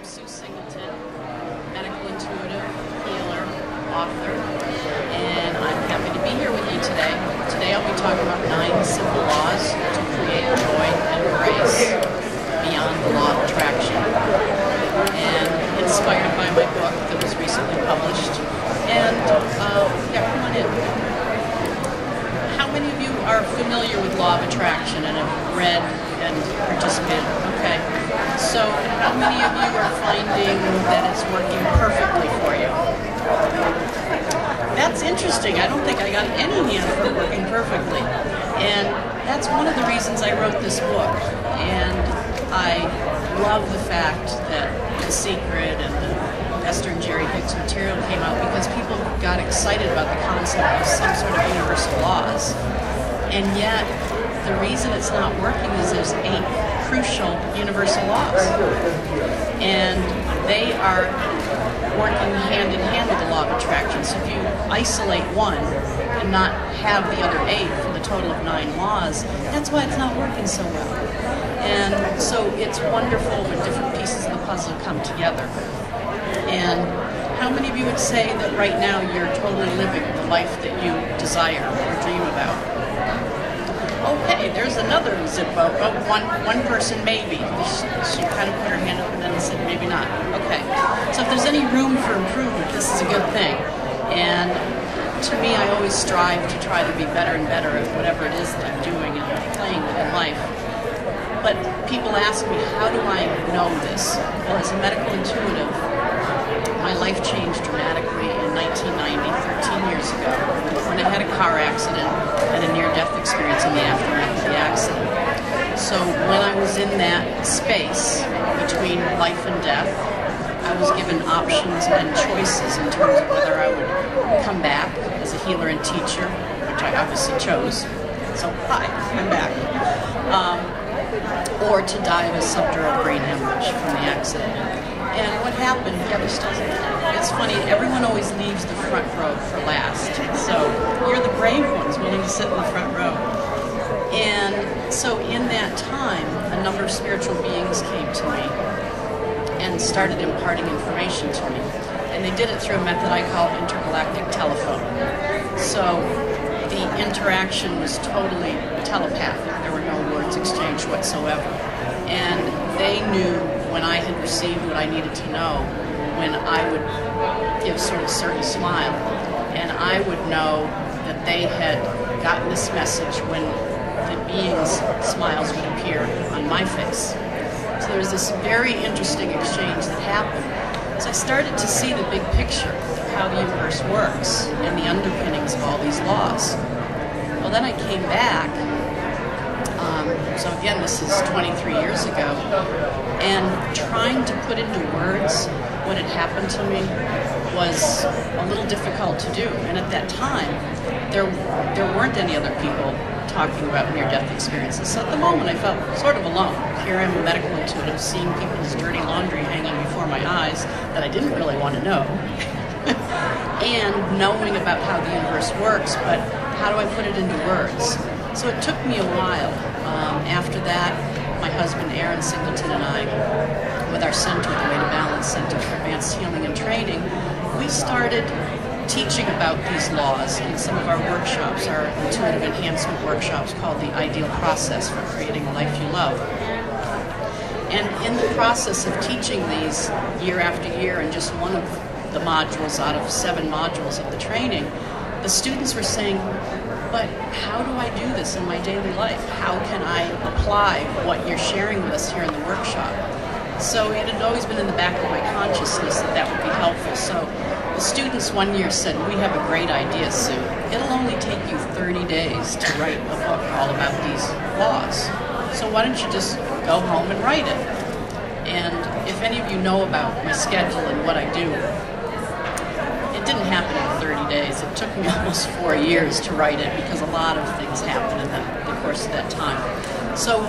Sue Singleton, medical intuitive, healer, author, and I'm happy to be here with you today. Today I'll be talking about 9 simple laws to create joy and grace beyond the law of attraction, and inspired by my book that was recently published. And yeah, come on in. How many of you are familiar with law of attraction and have read and participated? Okay. So how many of you are finding that it's working perfectly for you? That's interesting. I don't think I got any hand for working perfectly. And that's one of the reasons I wrote this book. And I love the fact that The Secret and the Esther and Jerry Hicks material came out because people got excited about the concept of some sort of universal laws. And yet, the reason it's not working is there's 8 crucial universal laws. And they are working hand in hand with the law of attraction. So if you isolate one and not have the other 8 for the total of 9 laws, that's why it's not working so well. And so it's wonderful when different pieces of the puzzle come together. And how many of you would say that right now you're totally living the life that you desire or dream about? Okay, there's another Zippo. Oh, one person maybe. She kind of put her hand up and then said maybe not. Okay, so if there's any room for improvement, this is a good thing. And to me, I always strive to try to be better and better at whatever it is that I'm doing and playing with in life. But people ask me, how do I know this? Well, as a medical intuitive, my life changed dramatically in 1990, 13 years ago, when I had a car accident and a near-death experience in the aftermath of the accident. So when I was in that space between life and death, I was given options and choices in terms of whether I would come back as a healer and teacher, which I obviously chose. So, hi, I'm back. Or to die of a subdural brain hemorrhage from the accident. And what happened, yeah, there's still, it's funny, everyone always leaves the front row for last. So you're the brave ones willing to sit in the front row. And so in that time, a number of spiritual beings came to me and started imparting information to me. And they did it through a method I call intergalactic telephone. So the interaction was totally telepathic. There were no words exchanged whatsoever. And they knew when I had received what I needed to know, when I would give sort of a certain smile, and I would know that they had gotten this message when the beings' smiles would appear on my face. So there was this very interesting exchange that happened. So I started to see the big picture of how the universe works and the underpinnings of all these laws. Well, then I came back. So again, this is 23 years ago, and trying to put into words what had happened to me was a little difficult to do. And at that time, there weren't any other people talking about near-death experiences. So at the moment, I felt sort of alone. Here I'm a medical intuitive, seeing people's dirty laundry hanging before my eyes that I didn't really want to know, and knowing about how the universe works, but how do I put it into words? So it took me a while. After that, my husband Aaron Singleton and I, with our center, the Way to Balance Center for Advanced Healing and Training, we started teaching about these laws in some of our workshops, our intuitive enhancement workshops called the Ideal Process for Creating the Life You Love. And in the process of teaching these year after year, and just one of the modules out of 7 modules of the training, the students were saying, but how do I do this in my daily life? How can I apply what you're sharing with us here in the workshop? So it had always been in the back of my consciousness that that would be helpful. So the students one year said, we have a great idea, Sue. It'll only take you 30 days to write a book all about these laws. So why don't you just go home and write it? And if any of you know about my schedule and what I do, it didn't happen in 30 days. It took me almost 4 years to write it because a lot of things happened in the course of that time. So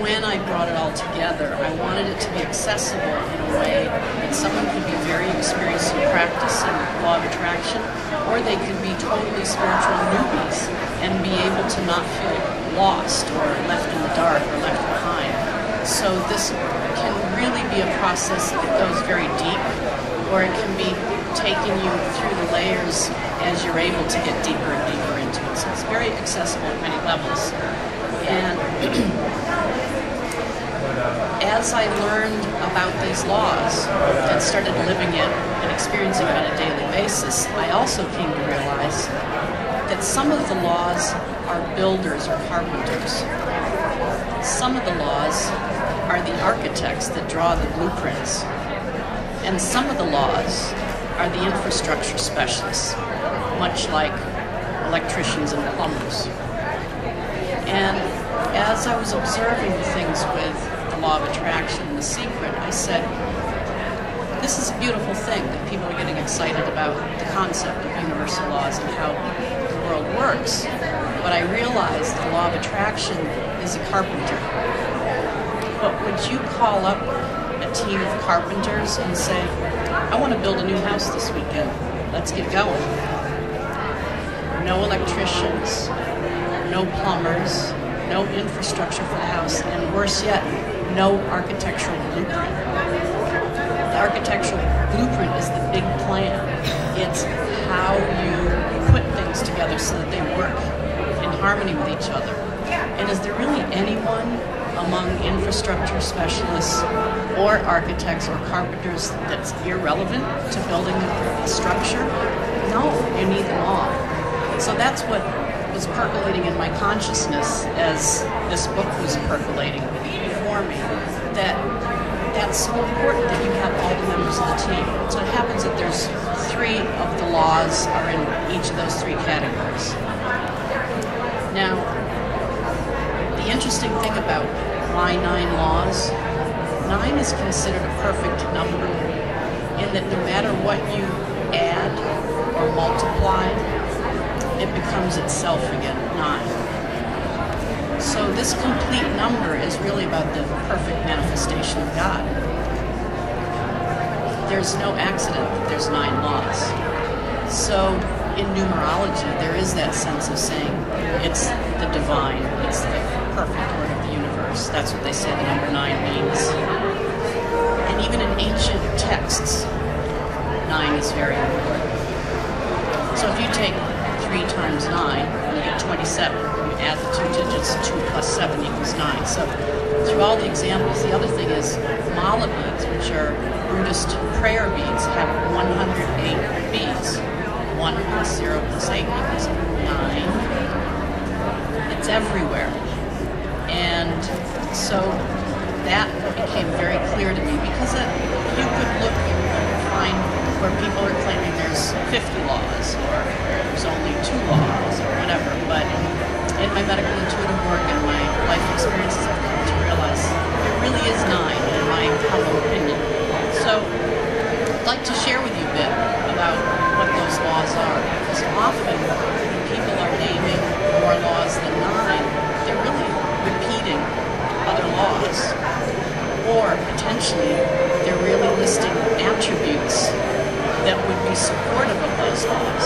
when I brought it all together, I wanted it to be accessible in a way that someone could be very experienced in practicing law of attraction, or they could be totally spiritual newbies and be able to not feel lost or left in the dark or left behind. So So this can really be a process that goes very deep, or it can be taking you through the layers as you're able to get deeper and deeper into it. So it's very accessible at many levels. And as I learned about these laws and started living it and experiencing it on a daily basis, I also came to realize that some of the laws are builders or carpenters. Some of the laws are the architects that draw the blueprints. And some of the laws are the infrastructure specialists, much like electricians and plumbers. And as I was observing things with the law of attraction and the secret, I said, this is a beautiful thing that people are getting excited about the concept of universal laws and how the world works. But I realized the law of attraction is a carpenter. But would you call up a team of carpenters and say, I want to build a new house this weekend. Let's get going. No electricians, no plumbers, no infrastructure for the house, and worse yet, no architectural blueprint. The architectural blueprint is the big plan. It's how you put things together so that they work in harmony with each other. And is there really anyone among infrastructure specialists or architects or carpenters that's irrelevant to building a structure? No, you need them all. So that's what was percolating in my consciousness as this book was percolating before me, that's so important that you have all the members of the team. So it happens that there's 3 of the laws are in each of those 3 categories. Now, the interesting thing about my 9 laws, 9 is considered a perfect number in that no matter what you add or multiply, it becomes itself again, 9. So this complete number is really about the perfect manifestation of God. There's no accident that there's 9 laws. So in numerology, there is that sense of saying it's the divine, it's the perfect order of the universe. That's what they say the number 9 means. And even in ancient texts, 9 is very important. So if you take 3 times 9, you get 27. You add the 2 digits, 2 plus 7 equals 9. So through all the examples, the other thing is mala beads, which are Buddhist prayer beads, have 108 beads. 1 plus 0 plus 8 equals 9. It's everywhere. And so that became very clear to me because you could look and find where people are claiming there's 50 laws or there's only 2 laws or whatever. But in my medical intuitive work and my life experiences, I've come to realize there really is 9 in my humble opinion. So I'd like to share with you a bit about what those laws are, because often when people are naming more laws than 9, they're really repeating other laws, or potentially they're really listing attributes that would be supportive of those laws.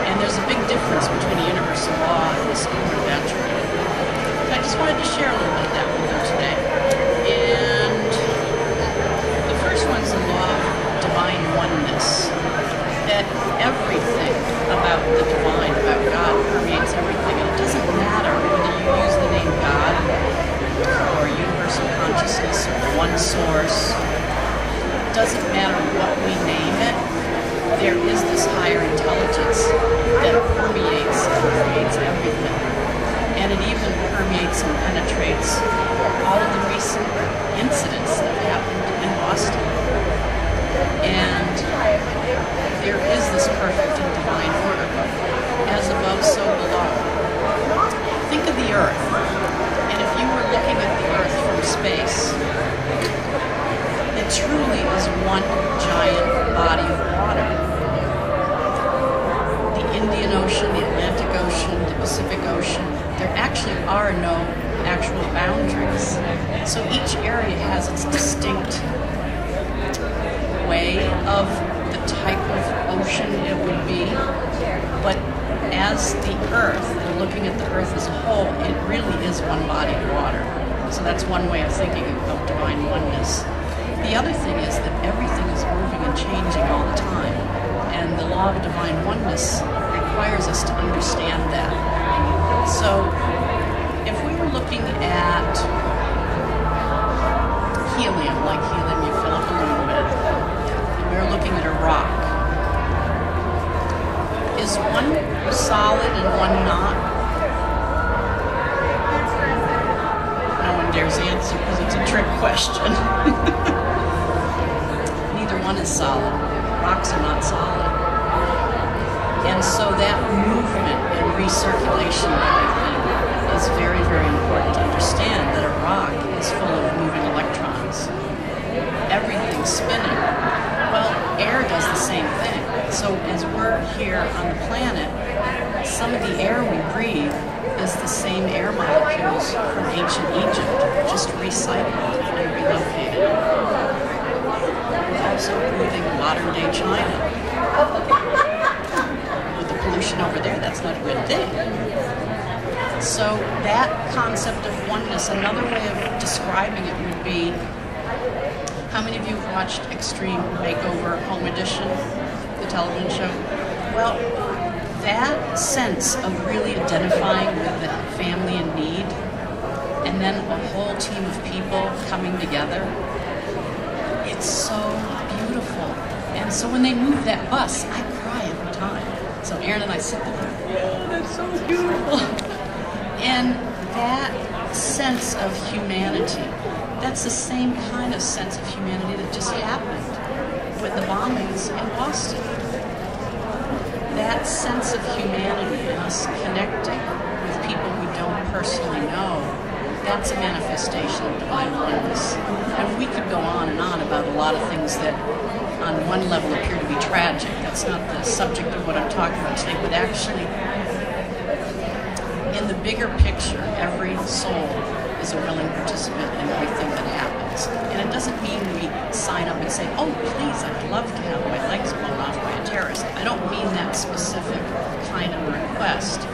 And there's a big difference between a universal law and a supportive attribute. So I just wanted to share a little bit of that with you today. And the first one is the law of divine oneness. That everything about the divine, about God, permeates everything. And it doesn't matter whether you use the name God or universal consciousness or one source. It doesn't matter what we name it. There is this higher intelligence that permeates and creates everything. And it even permeates and penetrates all of the recent incidents that happened in Boston. And there is this perfect and divine order, as above, so below. Think of the Earth, and if you were looking at the Earth from space, it truly is one giant body of water. The Indian Ocean, the Atlantic Ocean, the Pacific Ocean, there actually are no actual boundaries. So each area has its distinct way of the type of ocean it would be, but as the Earth, and looking at the Earth as a whole, it really is one body of water. So that's one way of thinking of divine oneness. The other thing is that everything is moving and changing all the time. And the law of divine oneness requires us to understand that. So if we were looking at helium, like helium you fill up a balloon with, and we were looking at a rock, is one solid and one not? No one dares answer because it's a trick question. Neither one is solid. Rocks are not solid. And so that movement and recirculation of everything is very, very important to understand, that a rock is full of moving electrons. Everything's spinning. Well, air does the same thing. So as we're here on the planet, some of the air we breathe is the same air molecules from ancient Egypt, just recycled and relocated. We're also breathing modern-day China. With the pollution over there, that's not a good thing. So that concept of oneness, another way of describing it would be, how many of you have watched Extreme Makeover Home Edition, the television show? Well, that sense of really identifying with the family in need, and then a whole team of people coming together, it's so beautiful. And so when they move that bus, I cry every time. So Aaron and I sit there, yeah, that's so beautiful. And that sense of humanity, that's the same kind of sense of humanity that just happened with the bombings in Boston. That sense of humanity and us connecting with people we don't personally know, that's a manifestation of divine oneness. And we could go on and on about a lot of things that on one level appear to be tragic. That's not the subject of what I'm talking about today, but actually, in the bigger picture, every soul is a willing participant in everything that happens. And it doesn't mean we sign up and say, oh, please, I'd love to have my legs blown off by a terrorist. I don't mean that specific kind of request.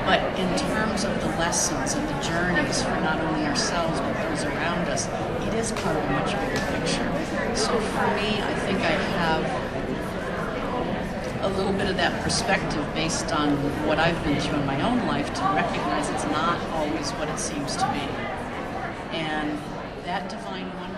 But in terms of the lessons and the journeys for not only ourselves but those around us, it is part of a much bigger picture. So for me, I think I have a little bit of that perspective based on what I've been through in my own life to recognize it's not always what it seems to be. And that divine oneness